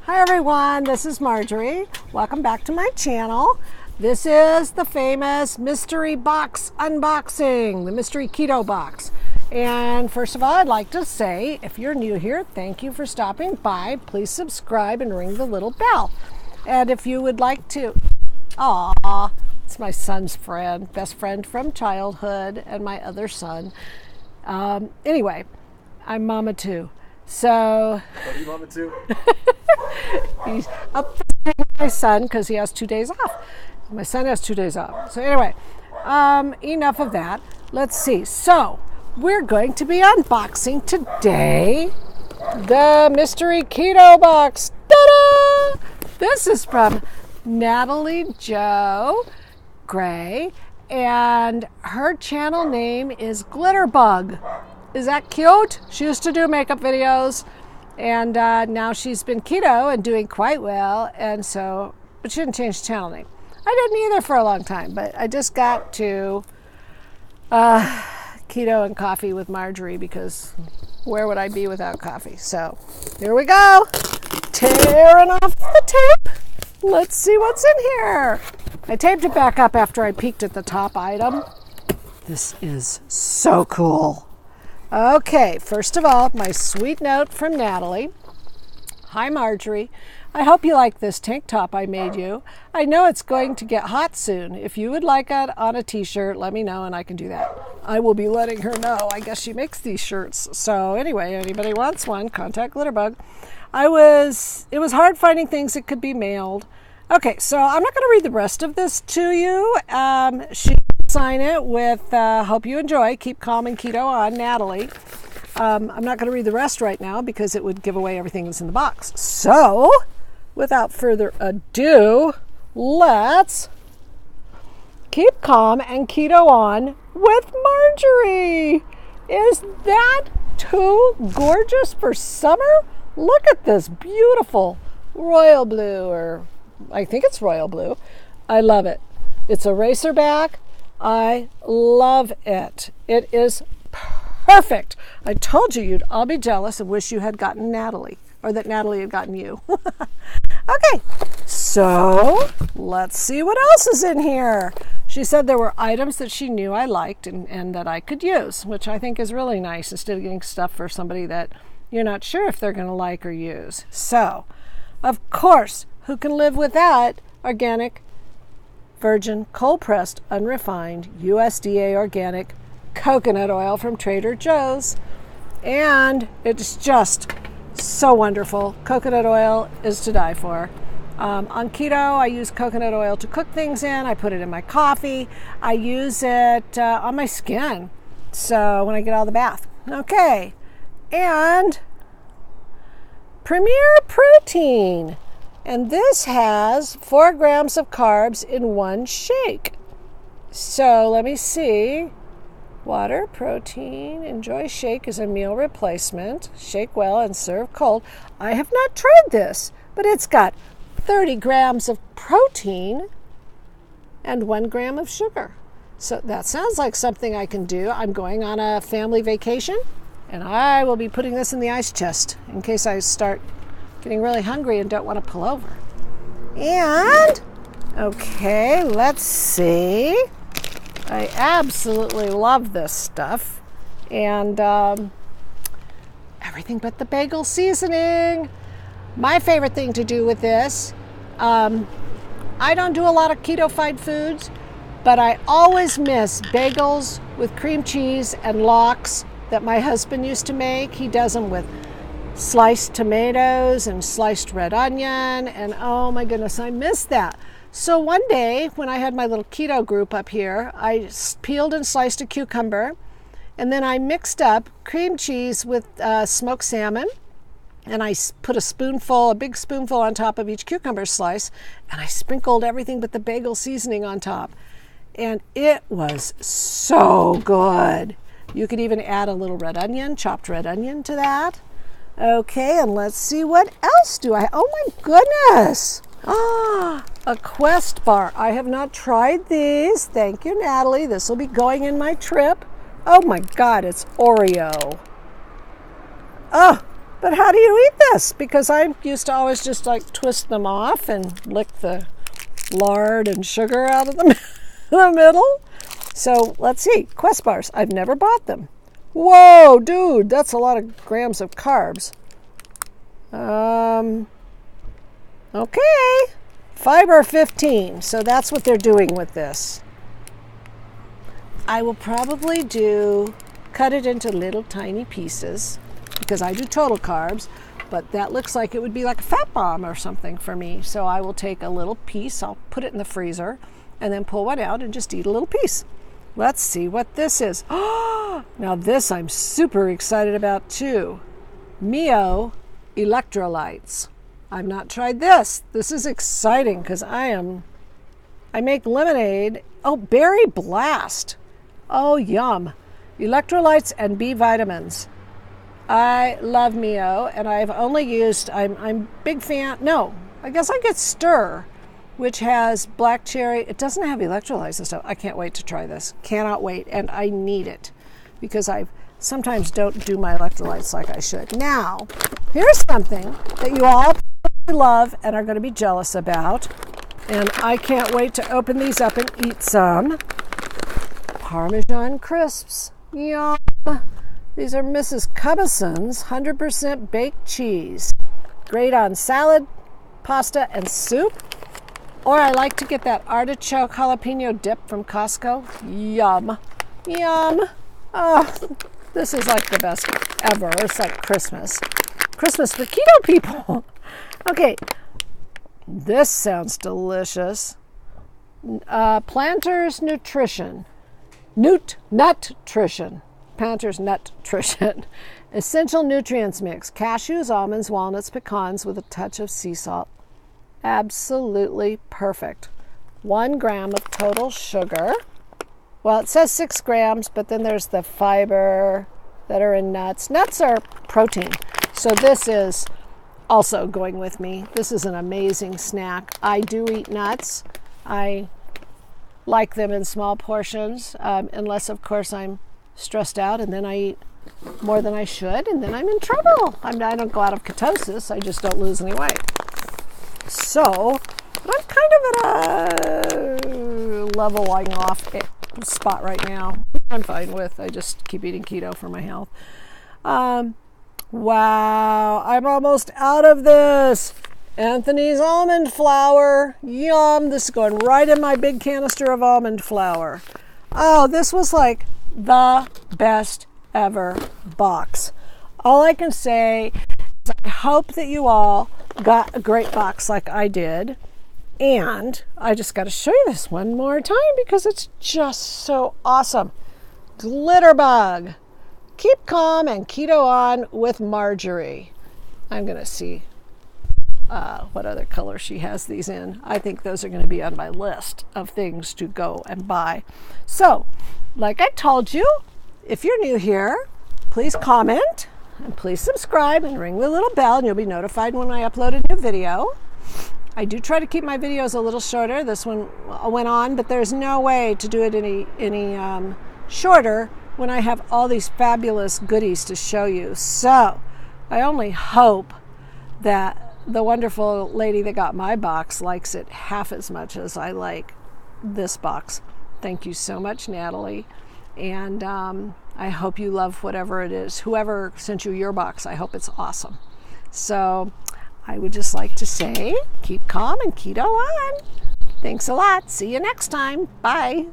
Hi everyone, this is Marjorie. Welcome back to my channel. This is the famous mystery box unboxing, the mystery keto box. And first of all, I'd like to say, if you're new here, thank you for stopping by. Please subscribe and ring the little bell. And if you would like to, it's my son's friend, best friend from childhood, and my other son. Anyway, I'm Mama too. So, Are you Mama too? he's up with my son because he has 2 days off. My son has 2 days off. So anyway, enough of that. Let's see. So we're going to be unboxing today the mystery keto box. Ta-da! This is from Natalie Jo Gray, and her channel name is Glitterbug. Is that cute? She used to do makeup videos, and now she's been keto and doing quite well, and so, but she didn't change channel name. I didn't either for a long time, but I just got to Keto N Koffee with Marjorie because where would I be without coffee? So here we go, tearing off the tape. Let's see what's in here. I taped it back up after I peeked at the top item. This is so cool. Okay, first of all, my sweet note from Natalie. Hi, Marjorie. I hope you like this tank top I made you. I know it's going to get hot soon. If you would like it on a t-shirt, let me know and I can do that. I will be letting her know. I guess she makes these shirts. So anyway, anybody wants one, contact Glitterbug. It was hard finding things that could be mailed. Okay, so I'm not going to read the rest of this to you. She sign it with hope you enjoy, keep calm and keto on, Natalie. I'm not going to read the rest right now because it would give away everything that's in the box. So without further ado, let's keep calm and keto on with Marjorie. Is that too gorgeous for summer? Look at this beautiful royal blue, or I think it's royal blue. I love it. It's a racer back. I love it. It is perfect. I told you you'd all be jealous and wish you had gotten Natalie, or that Natalie had gotten you. Okay, so let's see what else is in here. She said there were items that she knew I liked and that I could use, which I think is really nice instead of getting stuff for somebody that you're not sure if they're going to like or use. So, of course, who can live without organic, virgin, cold-pressed, unrefined, USDA organic coconut oil from Trader Joe's. And it's just so wonderful. Coconut oil is to die for. On keto, I use coconut oil to cook things in. I put it in my coffee. I use it on my skin, so when I get out of the bath. Okay, and Premier Protein. And this has 4 grams of carbs in one shake. So let me see. Water, protein, enjoy shake as a meal replacement. Shake well and serve cold. I have not tried this, but it's got 30 grams of protein and 1 gram of sugar. So that sounds like something I can do. I'm going on a family vacation, and I will be putting this in the ice chest in case I start getting really hungry and don't want to pull over. And, okay, let's see. I absolutely love this stuff. And everything but the bagel seasoning. My favorite thing to do with this, I don't do a lot of keto-fied foods, but I always miss bagels with cream cheese and lox that my husband used to make. He does them with sliced tomatoes and sliced red onion, and oh my goodness, I miss that. So one day when I had my little keto group up here, I peeled and sliced a cucumber, and then I mixed up cream cheese with smoked salmon, and I put a big spoonful on top of each cucumber slice, and I sprinkled everything but the bagel seasoning on top, and it was so good. You could even add a little chopped red onion to that. Okay, and let's see what else do I, oh my goodness. A Quest bar. I have not tried these. Thank you, Natalie. This will be going in my trip. Oh my God, it's Oreo. Oh, But how do you eat this? Because I used to always just like twist them off and lick the lard and sugar out of the middle. So let's see. Quest bars. I've never bought them. Whoa, dude, that's a lot of grams of carbs. Okay. Fiber 15. So that's what they're doing with this. I will probably cut it into little tiny pieces because I do total carbs, but that looks like it would be like a fat bomb or something for me. So I will take a little piece, I'll put it in the freezer, and then pull one out and just eat a little piece. Let's see what this is. Oh, now this I'm super excited about too. Mio electrolytes. I've not tried this. This is exciting because I make lemonade. Oh, berry blast. Oh, yum. Electrolytes and B vitamins. I love Mio, and I've only used, I'm big fan, no, I guess I get Stir, which has black cherry. It doesn't have electrolytes and stuff. I can't wait to try this. Cannot wait, and I need it because I sometimes don't do my electrolytes like I should. Now, here's something that you all love and are going to be jealous about, and I can't wait to open these up and eat some. Parmesan crisps. Yum. These are Mrs. Cubison's 100% baked cheese. Great on salad, pasta, and soup. Or I like to get that artichoke jalapeno dip from Costco. Yum. Yum. Oh, this is like the best ever. It's like Christmas. Christmas for keto people. Okay. This sounds delicious. Planters Nutrition. Nutrition. Planters Nutrition. Essential nutrients mix. Cashews, almonds, walnuts, pecans with a touch of sea salt. Absolutely perfect. 1 gram of total sugar. Well, it says 6 grams, but then there's the fiber that are in nuts. Nuts are protein. So this is also going with me. This is an amazing snack. I do eat nuts. I like them in small portions, unless, of course, I'm stressed out, and then I eat more than I should, and then I'm in trouble. I don't go out of ketosis. I just don't lose any weight. So, but I'm kind of at a leveling off spot right now. I'm fine with. I just keep eating keto for my health. Wow, I'm almost out of this. Anthony's almond flour. Yum. This is going right in my big canister of almond flour. Oh, this was like the best ever box. All I can say is I hope that you all got a great box like I did. And I just got to show you this one more time because it's just so awesome. Glitterbug. Keep calm and keto on with Marjorie. I'm going to see what other color she has these in. I think those are going to be on my list of things to go and buy. So, like I told you, if you're new here, please comment and please subscribe and ring the little bell and you'll be notified when I upload a new video. I do try to keep my videos a little shorter. This one went on, but there's no way to do it any shorter when I have all these fabulous goodies to show you. So I only hope that the wonderful lady that got my box likes it half as much as I like this box. Thank you so much, Natalie. And I hope you love whatever it is. Whoever sent you your box, I hope it's awesome. So I would just like to say, keep calm and keto on. Thanks a lot. See you next time. Bye.